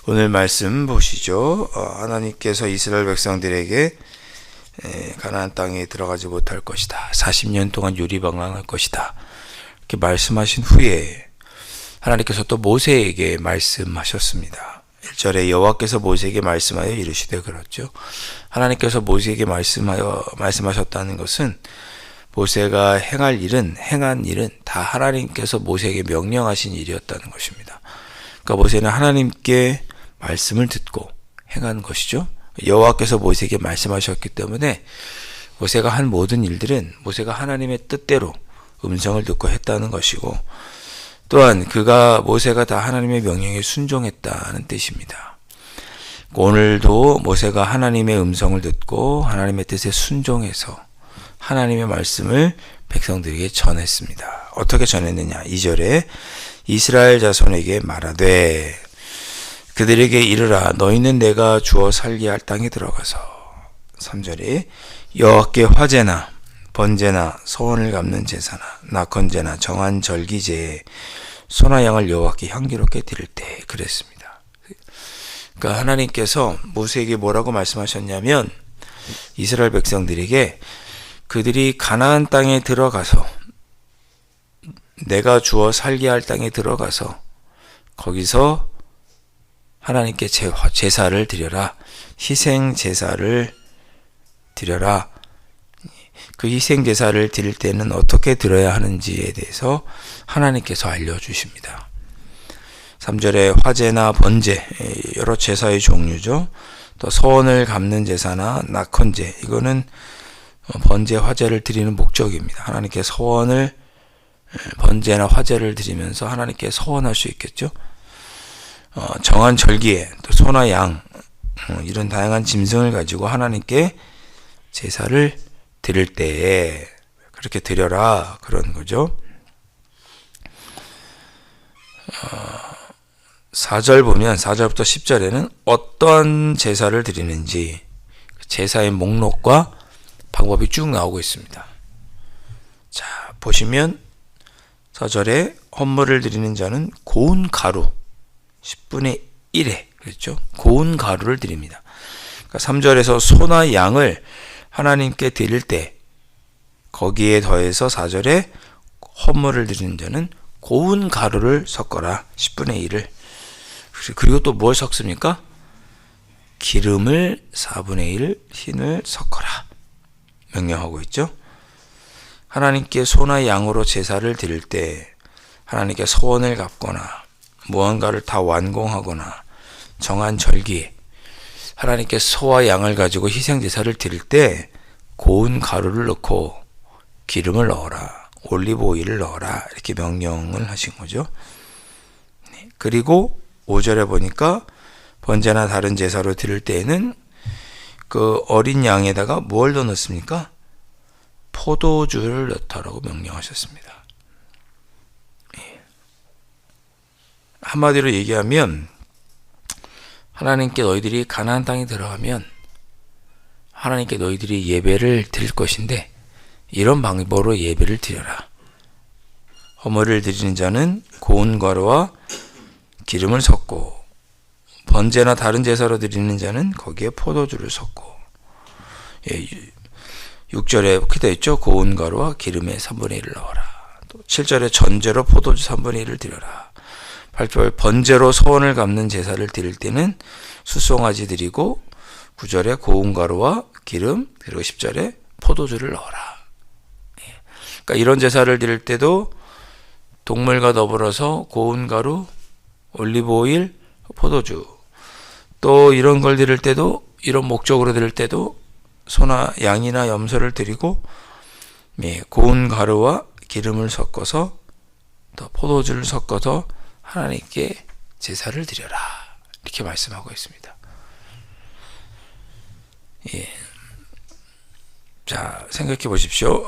오늘 말씀 보시죠. 하나님께서 이스라엘 백성들에게 가나안 땅에 들어가지 못할 것이다. 40년 동안 유리방황할 것이다. 이렇게 말씀하신 후에 하나님께서 또 모세에게 말씀하셨습니다. 1절에 여호와께서 모세에게 말씀하여 이르시되, 그렇죠. 하나님께서 모세에게 말씀하셨다는 것은 모세가 행한 일은 다 하나님께서 모세에게 명령하신 일이었다는 것입니다. 그러니까 모세는 하나님께 말씀을 듣고 행한 것이죠. 여호와께서 모세에게 말씀하셨기 때문에 모세가 한 모든 일들은 모세가 하나님의 뜻대로 음성을 듣고 했다는 것이고, 또한 모세가 다 하나님의 명령에 순종했다는 뜻입니다. 오늘도 모세가 하나님의 음성을 듣고 하나님의 뜻에 순종해서 하나님의 말씀을 백성들에게 전했습니다. 어떻게 전했느냐? 2절에 이스라엘 자손에게 말하되 그들에게 이르라, 너희는 내가 주어 살게 할 땅에 들어가서. 3절에 여호와께 화제나 번제나 소원을 갚는 제사나 낙헌제나 정한 절기제에 소나 양을 여호와께 향기롭게 드릴 때, 그랬습니다. 그러니까 하나님께서 모세에게 뭐라고 말씀하셨냐면, 이스라엘 백성들에게 그들이 가나안 땅에 들어가서 내가 주어 살게 할 땅에 들어가서 거기서 하나님께 제사를 드려라, 희생 제사를 드려라. 그 희생 제사를 드릴 때는 어떻게 드려야 하는지에 대해서 하나님께서 알려주십니다. 3절에 화제나 번제, 여러 제사의 종류죠. 또 소원을 갚는 제사나 낙헌제, 이거는 번제, 화제를 드리는 목적입니다. 하나님께 번제나 화제를 드리면서 하나님께 소원할 수 있겠죠. 정한 절기에 또 소나 양, 이런 다양한 짐승을 가지고 하나님께 제사를 드릴 때에 그렇게 드려라, 그런 거죠. 4절 보면 4절부터 10절에는 어떤 제사를 드리는지 제사의 목록과 방법이 쭉 나오고 있습니다. 자, 보시면 4절에 헌물을 드리는 자는 고운 가루 10분의 1에, 그렇죠? 고운 가루를 드립니다. 그러니까 3절에서 소나 양을 하나님께 드릴 때 거기에 더해서 4절에 헌물을 드리는 자는 고운 가루를 섞어라, 10분의 1을. 그리고 또 뭘 섞습니까? 기름을 4분의 1 흰을 섞어라 명령하고 있죠. 하나님께 소나 양으로 제사를 드릴 때 하나님께 소원을 갚거나 무언가를 다 완공하거나 정한 절기에 하나님께 소와 양을 가지고 희생 제사를 드릴 때 고운 가루를 넣고 기름을 넣어라, 올리브 오일을 넣어라, 이렇게 명령을 하신 거죠. 그리고 5절에 보니까 번제나 다른 제사로 드릴 때에는 그 어린 양에다가 뭘 더 넣습니까? 포도주를 넣다라고 명령하셨습니다. 한마디로 얘기하면 하나님께 너희들이 가나안 땅에 들어가면 하나님께 너희들이 예배를 드릴 것인데 이런 방법으로 예배를 드려라. 헌물을 드리는 자는 고운 가루와 기름을 섞고 번제나 다른 제사로 드리는 자는 거기에 포도주를 섞고, 6절에 이렇게 되어 있죠. 고운 가루와 기름의 3분의 1을 넣어라. 또 7절에 전제로 포도주 3분의 1을 드려라. 8절 번제로 소원을 갚는 제사를 드릴 때는 수송아지 드리고, 9절에 고운 가루와 기름, 그리고 10절에 포도주를 넣어라. 그러니까 이런 제사를 드릴 때도 동물과 더불어서 고운 가루, 올리브 오일, 포도주, 또 이런 걸 드릴 때도, 이런 목적으로 드릴 때도 소나 양이나 염소를 드리고 고운 가루와 기름을 섞어서 또 포도주를 섞어서 하나님께 제사를 드려라, 이렇게 말씀하고 있습니다. 자, 생각해 보십시오.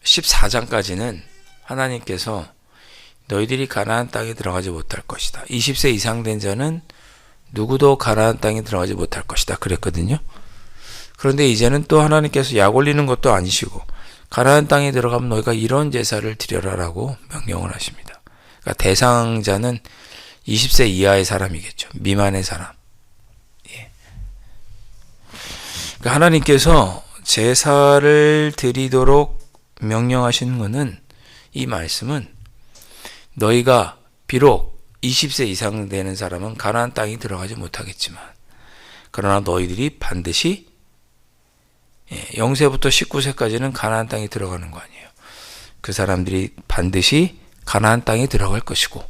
14장까지는 하나님께서 너희들이 가나안 땅에 들어가지 못할 것이다. 20세 이상 된 자는 누구도 가나안 땅에 들어가지 못할 것이다. 그랬거든요. 그런데 이제는 또 하나님께서 약 올리는 것도 아니시고 가나안 땅에 들어가면 너희가 이런 제사를 드려라라고 명령을 하십니다. 그러니까 대상자는 20세 이하의 사람이겠죠. 미만의 사람. 예. 그러니까 하나님께서 제사를 드리도록 명령하시는 것은, 이 말씀은 너희가 비록 20세 이상 되는 사람은 가나안 땅에 들어가지 못하겠지만, 그러나 너희들이 반드시 0세부터 19세까지는 가나안 땅에 들어가는 거 아니에요. 그 사람들이 반드시 가나안 땅에 들어갈 것이고,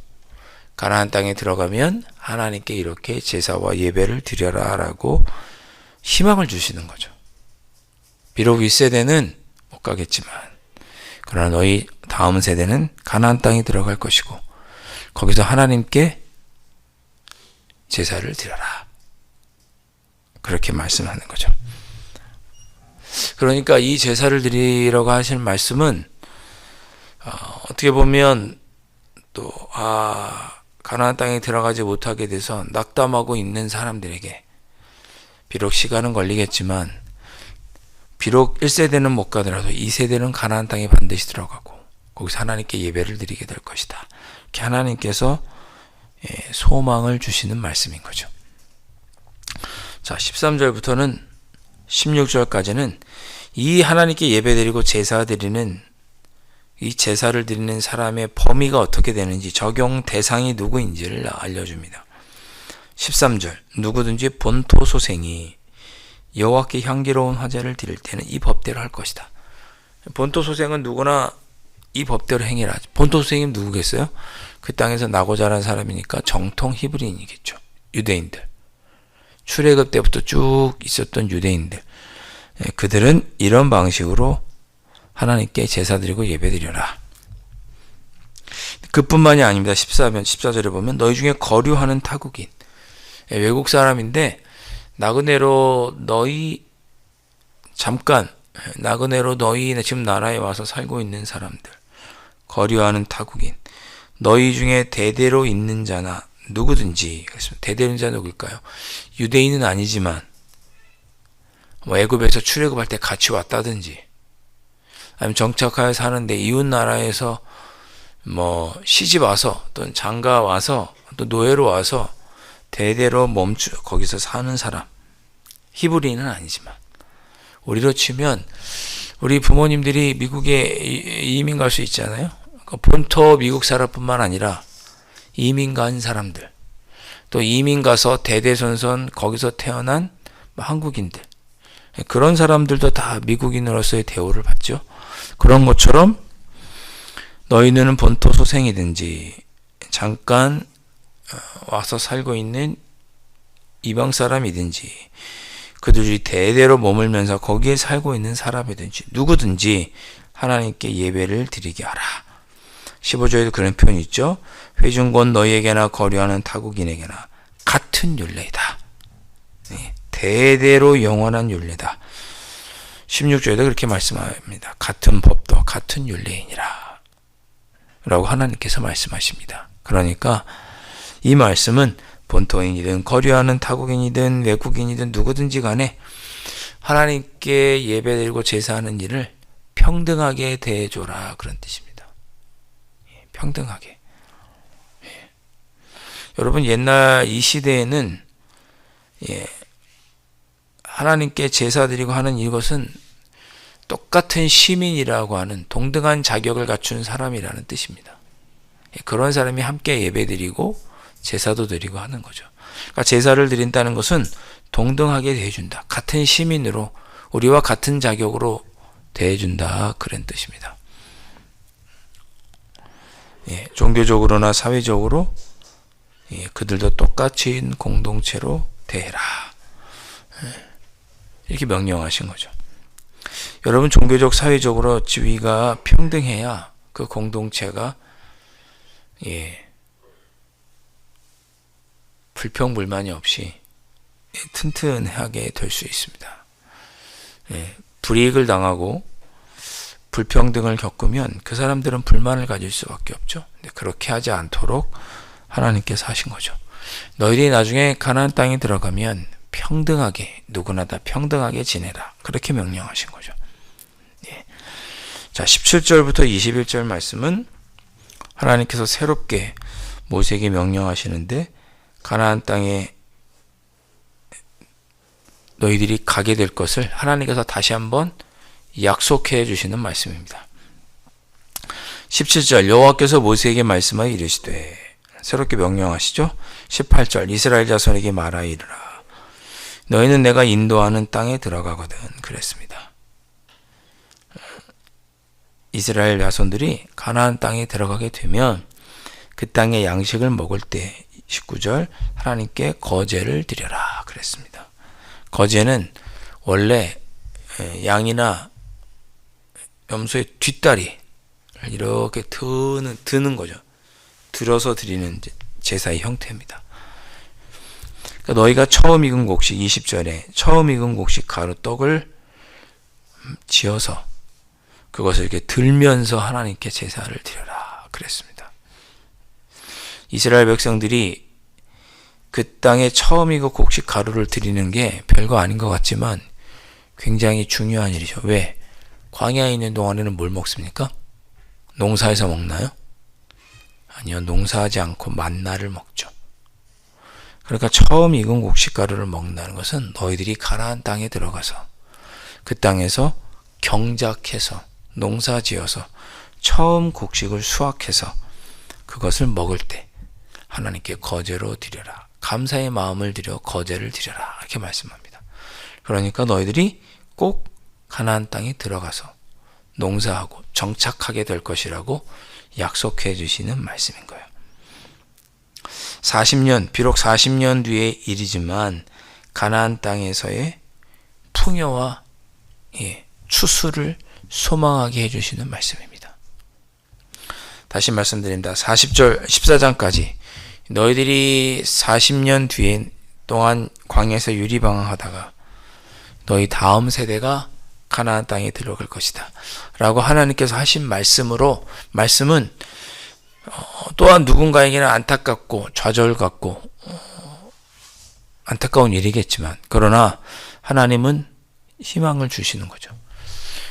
가나안 땅에 들어가면 하나님께 이렇게 제사와 예배를 드려라 라고 희망을 주시는 거죠. 비록 윗세대는 못 가겠지만, 그러나 너희 다음 세대는 가나안 땅에 들어갈 것이고 거기서 하나님께 제사를 드려라, 그렇게 말씀하는 거죠. 그러니까 이 제사를 드리라고 하시는 말씀은 어떻게 보면 또 가나안 땅에 들어가지 못하게 돼서 낙담하고 있는 사람들에게, 비록 시간은 걸리겠지만 비록 1세대는 못 가더라도 2세대는 가나안 땅에 반드시 들어가고 거기서 하나님께 예배를 드리게 될 것이다. 이렇게 하나님께서 소망을 주시는 말씀인 거죠. 자, 13절부터는 16절까지는 이 하나님께 예배드리고 제사 드리는, 이 제사를 드리는 사람의 범위가 어떻게 되는지, 적용 대상이 누구인지를 알려줍니다. 13절, 누구든지 본토 소생이 여호와께 향기로운 화제를 드릴 때는 이 법대로 할 것이다. 본토 소생은 누구나 이 법대로 행해라. 본토 소생이 누구겠어요? 그 땅에서 나고 자란 사람이니까 정통 히브리인이겠죠. 유대인들. 출애굽 때부터 쭉 있었던 유대인들. 그들은 이런 방식으로 하나님께 제사 드리고 예배 드려라. 그뿐만이 아닙니다. 14절에 보면 너희 중에 거류하는 타국인, 외국 사람인데 나그네로 너희 지금 나라에 와서 살고 있는 사람들, 거류하는 타국인, 너희 중에 대대로 있는 자나 누구든지, 대대로 있는 자 누구일까요? 유대인은 아니지만 애굽에서 출애굽할 때 같이 왔다든지, 아니면 정착하여 사는데 이웃 나라에서 시집 와서 또는 장가 와서 또 노예로 와서 대대로 거기서 사는 사람, 히브리인은 아니지만, 우리로 치면 우리 부모님들이 미국에 이민 갈 수 있잖아요. 본토 미국 사람뿐만 아니라 이민 간 사람들, 또 이민 가서 대대손손 거기서 태어난 한국인들, 그런 사람들도 다 미국인으로서의 대우를 받죠. 그런 것처럼 너희는 본토 소생이든지 잠깐 와서 살고 있는 이방 사람이든지 그들이 대대로 머물면서 거기에 살고 있는 사람이든지 누구든지 하나님께 예배를 드리게 하라. 15절에도 그런 표현이 있죠. 회중곧 너희에게나 거류하는 타국인에게나 같은 율례이다. 대대로 영원한 율례다. 16절에도 그렇게 말씀합니다. 같은 법도 같은 율례이니라 라고 하나님께서 말씀하십니다. 그러니까 이 말씀은 본토인이든 거류하는 타국인이든 외국인이든 누구든지 간에 하나님께 예배드리고 제사하는 일을 평등하게 대해줘라, 그런 뜻입니다. 평등하게. 여러분, 옛날 이 시대에는 하나님께 제사 드리고 하는 이것은 똑같은 시민이라고 하는 동등한 자격을 갖춘 사람이라는 뜻입니다. 그런 사람이 함께 예배드리고 제사도 드리고 하는 거죠. 그러니까 제사를 드린다는 것은 동등하게 대해준다. 같은 시민으로, 우리와 같은 자격으로 대해준다, 그런 뜻입니다. 종교적으로나 사회적으로 그들도 똑같은 공동체로 대해라, 이렇게 명령하신 거죠. 여러분, 종교적, 사회적으로 지위가 평등해야 그 공동체가 불평불만이 없이 튼튼하게 될 수 있습니다. 불이익을 당하고 불평등을 겪으면 그 사람들은 불만을 가질 수밖에 없죠. 근데 그렇게 하지 않도록 하나님께서 하신 거죠. 너희들이 나중에 가나안 땅에 들어가면 평등하게, 누구나 다 평등하게 지내라. 그렇게 명령하신 거죠. 예. 자, 17절부터 21절 말씀은 하나님께서 새롭게 모세에게 명령하시는데, 가나안 땅에 너희들이 가게 될 것을 하나님께서 다시 한번 약속해 주시는 말씀입니다. 17절 여호와께서 모세에게 말씀하여 이르시되, 새롭게 명령하시죠. 18절 이스라엘 자손에게 말하여 이르라. 너희는 내가 인도하는 땅에 들어가거든. 그랬습니다. 이스라엘 자손들이 가나안 땅에 들어가게 되면 그 땅의 양식을 먹을 때 19절 하나님께 거제를 드려라. 그랬습니다. 거제는 원래 양이나 염소의 뒷다리 이렇게 드는 거죠. 들어서 드리는 제사의 형태입니다. 그러니까 너희가 처음 익은 곡식 20절에 처음 익은 곡식 가루 떡을 지어서 그것을 이렇게 들면서 하나님께 제사를 드려라 그랬습니다. 이스라엘 백성들이 그 땅에 처음 익은 곡식 가루를 드리는 게 별거 아닌 것 같지만 굉장히 중요한 일이죠. 왜? 광야에 있는 동안에는 뭘 먹습니까? 농사에서 먹나요? 아니요. 농사하지 않고 만나를 먹죠. 그러니까 처음 익은 곡식가루를 먹는다는 것은 너희들이 가나안 땅에 들어가서 그 땅에서 경작해서 농사지어서 처음 곡식을 수확해서 그것을 먹을 때 하나님께 거제로 드려라. 감사의 마음을 드려 거제를 드려라. 이렇게 말씀합니다. 그러니까 너희들이 꼭 가나안 땅에 들어가서 농사하고 정착하게 될 것이라고 약속해 주시는 말씀인 거예요. 40년, 비록 40년 뒤의 일이지만 가나안 땅에서의 풍요와 추수를 소망하게 해주시는 말씀입니다. 다시 말씀드립니다. 40절, 14장까지 너희들이 40년 뒤에 동안 광야에서 유리방황하다가 너희 다음 세대가 가나안 땅에 들어갈 것이다 라고 하나님께서 하신 말씀은 또한 누군가에게는 안타깝고 좌절 같고 안타까운 일이겠지만 그러나 하나님은 희망을 주시는 거죠.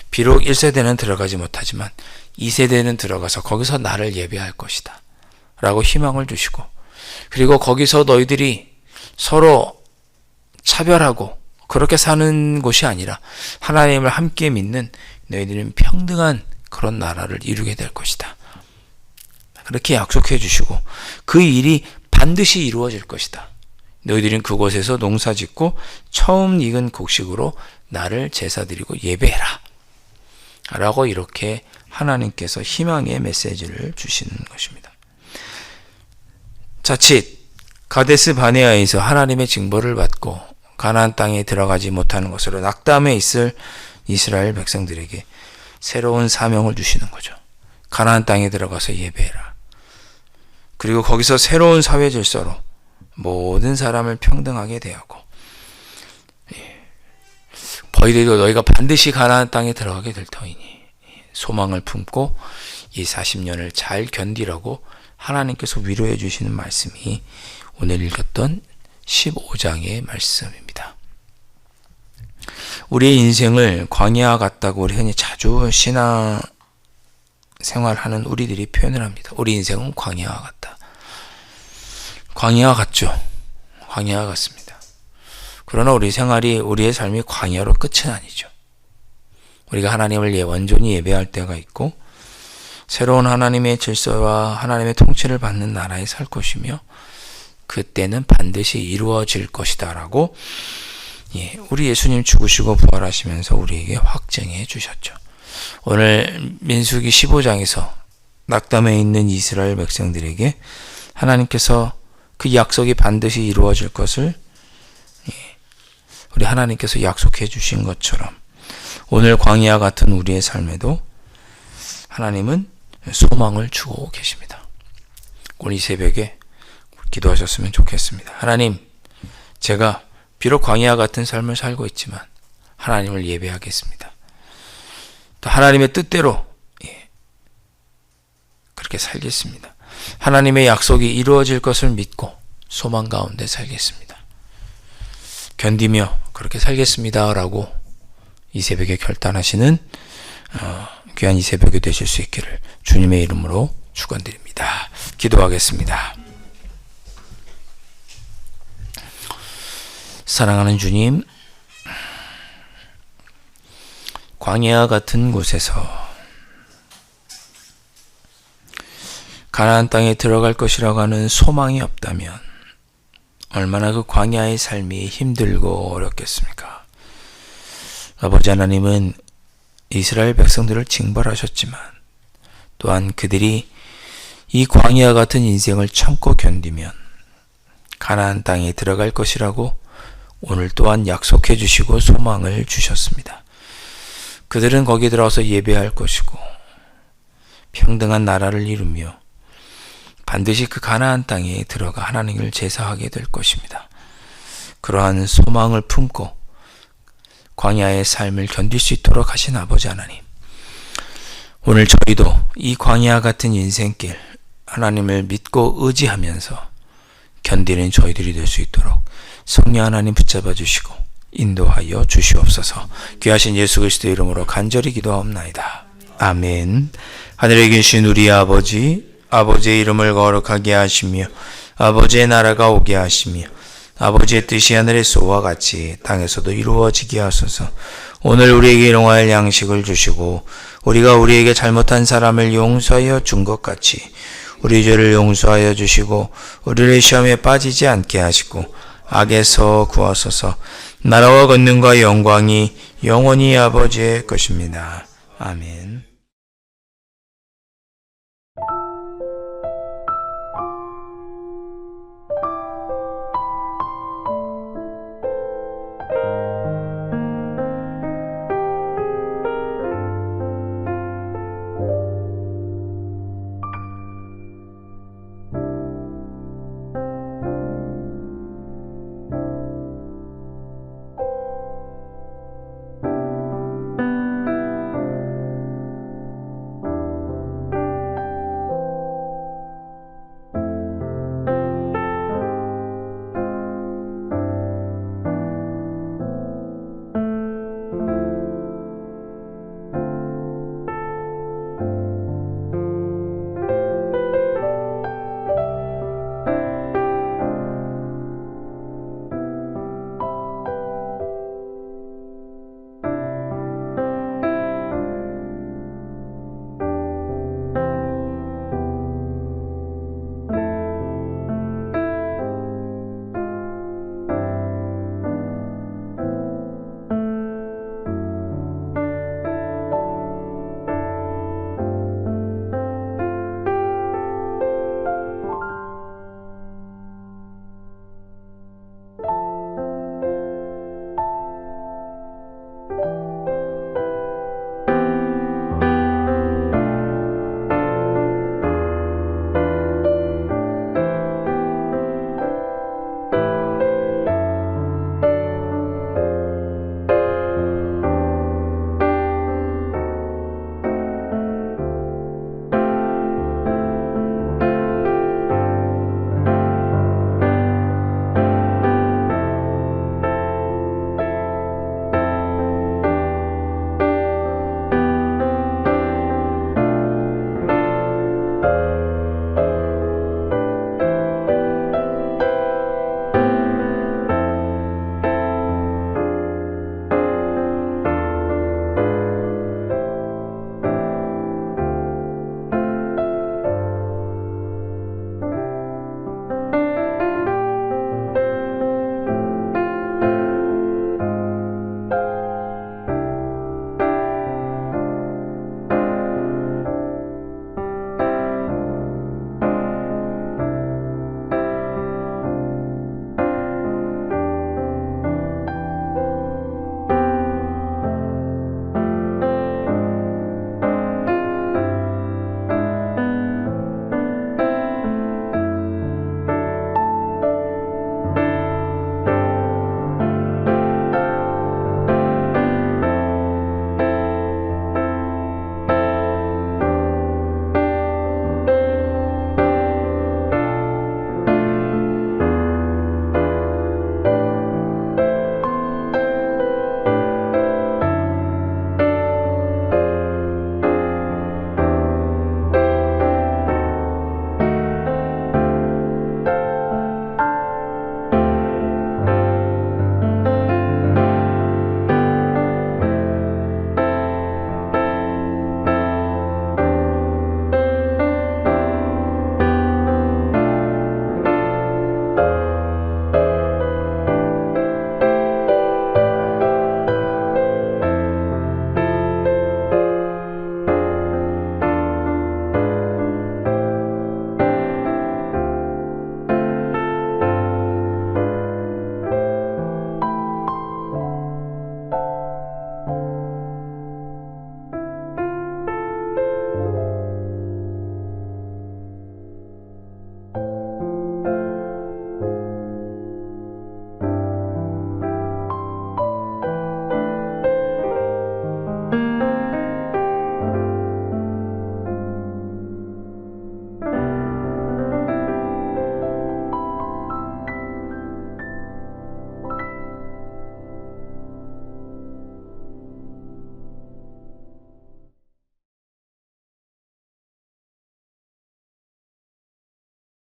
비록 1세대는 들어가지 못하지만 2세대는 들어가서 거기서 나를 예배할 것이다 라고 희망을 주시고, 그리고 거기서 너희들이 서로 차별하고 그렇게 사는 곳이 아니라 하나님을 함께 믿는 너희들은 평등한 그런 나라를 이루게 될 것이다. 그렇게 약속해 주시고 그 일이 반드시 이루어질 것이다. 너희들은 그곳에서 농사 짓고 처음 익은 곡식으로 나를 제사드리고 예배해라 라고 이렇게 하나님께서 희망의 메시지를 주시는 것입니다. 자칫 가데스 바네아에서 하나님의 징벌을 받고 가나안 땅에 들어가지 못하는 것으로 낙담해 있을 이스라엘 백성들에게 새로운 사명을 주시는 거죠. 가나안 땅에 들어가서 예배해라. 그리고 거기서 새로운 사회 질서로 모든 사람을 평등하게 대하고, 너희들도 너희가 반드시 가나안 땅에 들어가게 될 터이니 소망을 품고 이 40년을 잘 견디라고 하나님께서 위로해 주시는 말씀이 오늘 읽었던 15장의 말씀입니다. 우리의 인생을 광야와 같다고 우리 흔히 자주 신앙 생활하는 우리들이 표현을 합니다. 우리 인생은 광야와 같다. 광야와 같죠. 광야와 같습니다. 그러나 우리의 삶이 광야로 끝은 아니죠. 우리가 하나님을 온전히 예배할 때가 있고 새로운 하나님의 질서와 하나님의 통치를 받는 나라에 살 것이며 그때는 반드시 이루어질 것이다 라고 우리 예수님 죽으시고 부활하시면서 우리에게 확증해 주셨죠. 오늘 민수기 15장에서 낙담해 있는 이스라엘 백성들에게 하나님께서 그 약속이 반드시 이루어질 것을 우리 하나님께서 약속해 주신 것처럼 오늘 광야 같은 우리의 삶에도 하나님은 소망을 주고 계십니다. 오늘 이 새벽에 기도하셨으면 좋겠습니다. 하나님, 제가 비록 광야 같은 삶을 살고 있지만 하나님을 예배하겠습니다. 또 하나님의 뜻대로 그렇게 살겠습니다. 하나님의 약속이 이루어질 것을 믿고 소망 가운데 살겠습니다. 견디며 그렇게 살겠습니다 라고 이 새벽에 결단하시는 귀한 이 새벽이 되실 수 있기를 주님의 이름으로 축원드립니다. 기도하겠습니다. 사랑하는 주님, 광야 같은 곳에서 가나안 땅에 들어갈 것이라고 하는 소망이 없다면 얼마나 그 광야의 삶이 힘들고 어렵겠습니까? 아버지 하나님은 이스라엘 백성들을 징벌하셨지만 또한 그들이 이 광야 같은 인생을 참고 견디면 가나안 땅에 들어갈 것이라고 오늘 또한 약속해 주시고 소망을 주셨습니다. 그들은 거기 들어가서 예배할 것이고 평등한 나라를 이루며 반드시 그 가나안 땅에 들어가 하나님을 제사하게 될 것입니다. 그러한 소망을 품고 광야의 삶을 견딜 수 있도록 하신 아버지 하나님, 오늘 저희도 이 광야 같은 인생길 하나님을 믿고 의지하면서 견디는 저희들이 될 수 있도록 성령 하나님 붙잡아 주시고 인도하여 주시옵소서. 귀하신 예수 그리스도의 이름으로 간절히 기도하옵나이다. 아멘. 하늘에 계신 우리 아버지, 아버지의 이름을 거룩하게 하시며 아버지의 나라가 오게 하시며 아버지의 뜻이 하늘에서와 같이 땅에서도 이루어지게 하소서. 오늘 우리에게 일용할 양식을 주시고 우리가 우리에게 잘못한 사람을 용서하여 준 것 같이 우리 죄를 용서하여 주시고 우리를 시험에 빠지지 않게 하시고 악에서 구하소서. 나라와 권능과 영광이 영원히 아버지의 것입니다. 아멘.